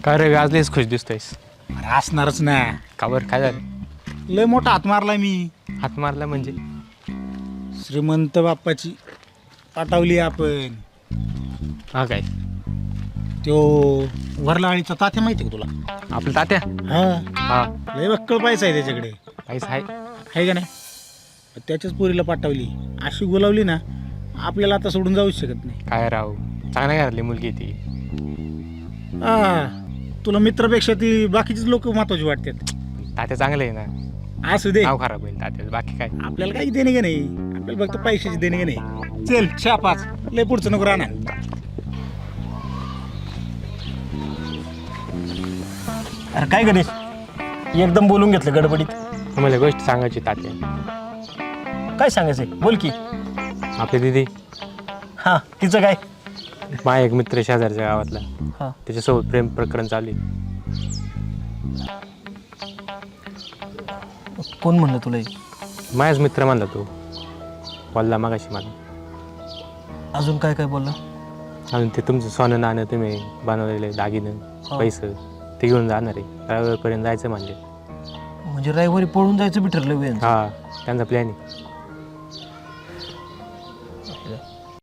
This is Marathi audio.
काय रे आज लयच खुश दिसतोयस. अरे असणारच ना. का बरं काय झालं? लय मोठा हात मारला मी. हात मारला म्हणजे? श्रीमंत बाप्पाची पाठवली आपण. हा काय? त्यो वरलाळीचा तात्या माहिती का तुला? आपलं तात्या? हा, हा लय बक्कळ पैसा आहे त्याच्याकडे, पैसा आहे. आहे का नाही? त्याच्याच पोरीला पाठवली. अशी बोलावली ना, आपल्याला आता सोडून जाऊच शकत नाही. काय राव, चांगल्या घरातली मुलगी ती. तुला मित्रापेक्षा ती बाकीचीच लोक महत्वाची वाटतात. तात्या चांगलं आहे ना. असू दे, नाव खराब होईल तात्याचं, बाकी काय. आपल्याला काही देणे का नाही, आपल्याला फक्त पैशाची देणे का नाही. चल चहा पाच, लय पुढचं नको राहणार. अरे काय गणेश, एकदम बोलून घेतलं गडबडीत. तुम्हाला गोष्ट सांगायची तात्या. काय सांगायचंय, बोल की. आपली दिदी, हा, तिचं काय? माझा एक मित्र शेजारच्या गावातला, हा, त्याच्यासोबत प्रेम प्रकरण चालू आहे. कोण म्हणलं तुला? माझाच मित्र म्हणला तो, बोलला मगाशी मला. अजून काय काय बोलला? अजून ते तुमचं सोनं नाणं तुम्ही बनवलेले दागिनं पैसे ते घेऊन जाणार आहे, रविवारपर्यंत जायचं म्हणले. म्हणजे रविवारी पळून जायचं बी ठरलं? हा, त्यांचा प्लॅन आहे.